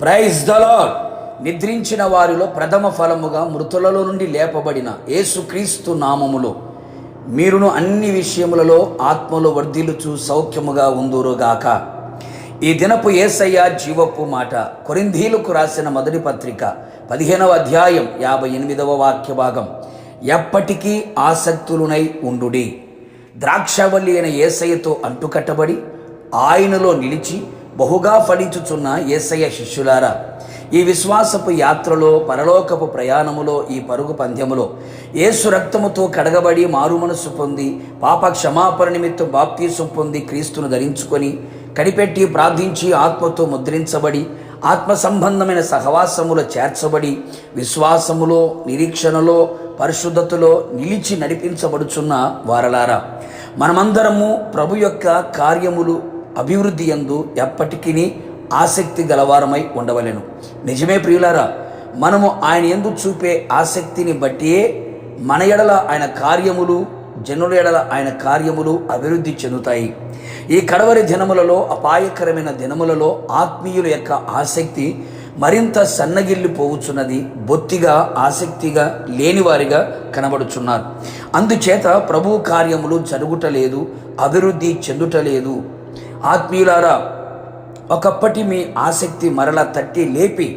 Praise the lord. నిద్రించిన వారిలో ప్రథమ ఫలముగా మృతులలో నుండి లేపబడిన యేసుక్రీస్తు నామములో మీరును అన్ని విషయములలో ఆత్మలో వర్ధిల్లుచు సౌఖ్యముగా ఉందురుగాక. ఈ దినపు యేసయ్య జీవపు మాట. కొరింథీలకు రాసిన మొదటి పత్రిక 15వ అధ్యాయం 58వ వాక్య భాగం. ఎప్పటికీ ఆసక్తులునై ఉండుడి. ద్రాక్షవల్లి అయిన యేసయ్యతో అంటుకట్టబడి ఆయనలో నిలిచి బహుగా ఫలించుచున్న యేసయ్య శిష్యులారా, ఈ విశ్వాసపు యాత్రలో, పరలోకపు ప్రయాణములో, ఈ పరుగు పంద్యములో యేసు రక్తముతో కడగబడి మారుమనసు పొంది పాప క్షమాపణ నిమిత్తం బాప్తీసం పొంది క్రీస్తును ధరించుకొని కనిపెట్టి ప్రార్థించి ఆత్మతో ముద్రించబడి ఆత్మ సంబంధమైన సహవాసములో చేర్చబడి విశ్వాసములో, నిరీక్షణలో, పరిశుద్ధతలో నిలిచి నడిపించబడుచున్న వారలారా, మనమందరము ప్రభు యొక్క కార్యములు అభివృద్ధి యందు ఎప్పటికీ ఆసక్తి గలవారమై ఉండవలెను. నిజమే ప్రియులారా, మనము ఆయన యందు చూపే ఆసక్తిని బట్టియే మన ఎడల ఆయన కార్యములు, జనుల ఎడల ఆయన కార్యములు అభివృద్ధి చెందుతాయి. ఈ కడవరి దినములలో, అపాయకరమైన దినములలో ఆత్మీయుల యొక్క ఆసక్తి మరింత సన్నగిల్లిపోవచ్చున్నది. బొత్తిగా ఆసక్తిగా లేనివారిగా కనబడుచున్నారు. అందుచేత ప్రభు కార్యములు జరుగుటలేదు, అభివృద్ధి చెందుటలేదు. ఆత్మీయులారా, ఒకప్పటి మీ ఆసక్తి మరలా తట్టి లేపి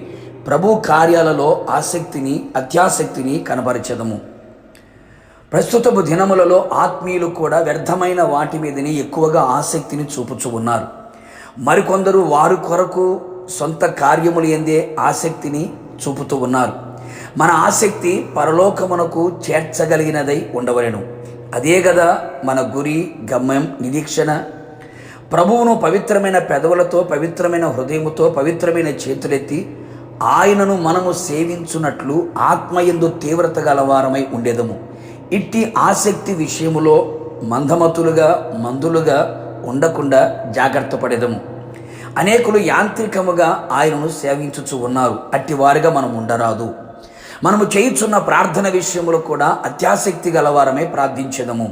ప్రభు కార్యాలలో ఆసక్తిని, అత్యాసక్తిని కనబరచదము. ప్రస్తుతపు దినములలో ఆత్మీయులు కూడా వ్యర్థమైన వాటి మీదని ఎక్కువగా ఆసక్తిని చూపుచూ ఉన్నారు. మరికొందరు వారి కొరకు సొంత కార్యములు ఎందే ఆసక్తిని చూపుతూ ఉన్నారు. మన ఆసక్తి పరలోకమునకు చేర్చగలిగినదై ఉండవలెను. అదే కదా మన గురి, గమ్యం, నిరీక్షణ. ప్రభువును పవిత్రమైన పెదవులతో, పవిత్రమైన హృదయముతో, పవిత్రమైన చేతులెత్తి ఆయనను మనము సేవించున్నట్లు ఆత్మయందు తీవ్రత గలవారమై ఉండేదము. ఇట్టి ఆసక్తి విషయములో మందులుగా ఉండకుండా జాగ్రత్త పడేదము. అనేకులు యాంత్రికముగా ఆయనను సేవించుచు ఉన్నారు. అట్టి వారిగా మనం ఉండరాదు. మనము చేయుచున్న ప్రార్థన విషయములో కూడా అత్యాసక్తి గలవారమే ప్రార్థించెదము.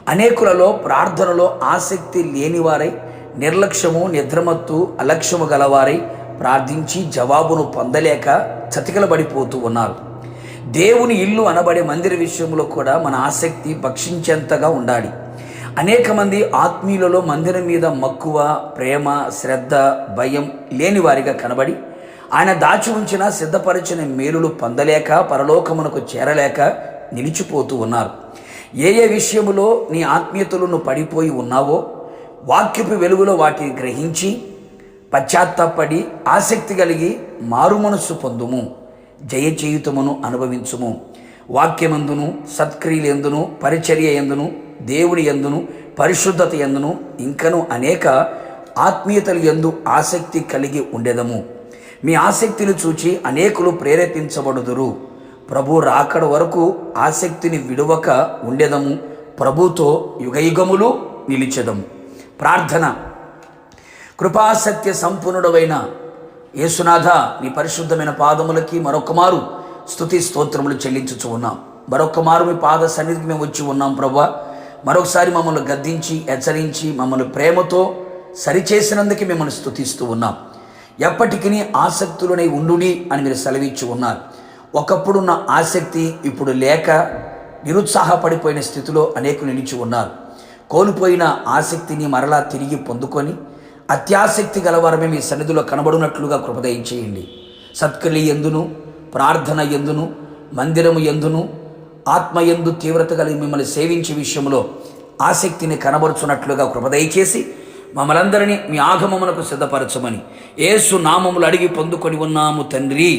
అనేకులలో ప్రార్థనలో ఆసక్తి లేనివారై, నిర్లక్ష్యము, నిద్రమత్తు, అలక్ష్యము గలవారై ప్రార్థించి జవాబును పొందలేక చతికిలబడిపోతూ ఉన్నారు. దేవుని ఇల్లు అనబడే మందిర విషయంలో కూడా మన ఆసక్తి భక్షించేంతగా ఉండాలి. అనేక మంది ఆత్మీయులలో మందిరం మీద మక్కువ, ప్రేమ, శ్రద్ధ, భయం లేని వారిగా కనబడి ఆయన దాచి ఉంచిన సిద్ధపరిచిన మేలులు పొందలేక, పరలోకమునకు చేరలేక నిలిచిపోతూ ఉన్నారు. ఏ విషయములో నీ ఆత్మీయతలను పడిపోయి ఉన్నావో వాక్యపు వెలుగులో వాటిని గ్రహించి పశ్చాత్తాపడి ఆసక్తి కలిగి మారుమనస్సు పొందుము. జయచేయుతమును అనుభవించుము. వాక్యమందును, సత్క్రియలందును, పరిచర్య యందును, దేవుని యందును, పరిశుద్ధత యందును, ఇంకను అనేక ఆత్మీయతల యందు ఆసక్తి కలిగి ఉండేదము. మీ ఆసక్తిని చూచి అనేకులు ప్రేరేపించబడుదురు. ప్రభు రాకడ వరకు ఆసక్తిని విడువక ఉండేదము. ప్రభుతో యుగయుగములు నిలిచెదము. ప్రార్థన. కృపాసత్య సంపూర్ణుడవైన యేసునాథ, నీ పరిశుద్ధమైన పాదములకి మరొక మారు స్తుతి స్తోత్రములు చెల్లించుచు ఉన్నాం. మరొక మారు మీ పాద సన్నిధికి మేము వచ్చి ఉన్నాం ప్రభువా. మరొకసారి మమ్మల్ని గద్దించి, హెచ్చరించి, మమ్మల్ని ప్రేమతో సరిచేసినందుకు మిమ్మల్ని స్తుతిస్తూ ఉన్నాం. ఎప్పటికీ ఆసక్తులనై ఉండుడి అని మీరు సెలవిచ్చి ఉన్నారు. ఒకప్పుడున్న ఆసక్తి ఇప్పుడు లేక నిరుత్సాహపడిపోయిన స్థితిలో అనేకులు నిలిచి ఉన్నారు. కోల్పోయిన ఆసక్తిని మరలా తిరిగి పొందుకొని అత్యాసక్తి గలవారమే మీ సన్నిధిలో కనబడినట్లుగా కృపదయం చేయండి. సత్క్రియ ఎందును, ప్రార్థన ఎందును, మందిరము ఎందును, ఆత్మయందు తీవ్రత కలిగి మిమ్మల్ని సేవించే విషయంలో ఆసక్తిని కనబరుచున్నట్లుగా కృపదయచేసి మమ్మలందరినీ మీ ఆగమమునకు సిద్ధపరచమని యేసు నామములు అడిగి పొందుకొని ఉన్నాము తండ్రి.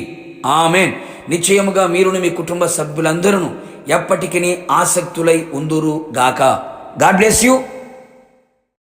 ఆమేన్. నిశ్చయముగా మీరును మీ కుటుంబ సభ్యులందరూ ఎప్పటికీ ఆసక్తులై ఉందురు గాక. God bless you.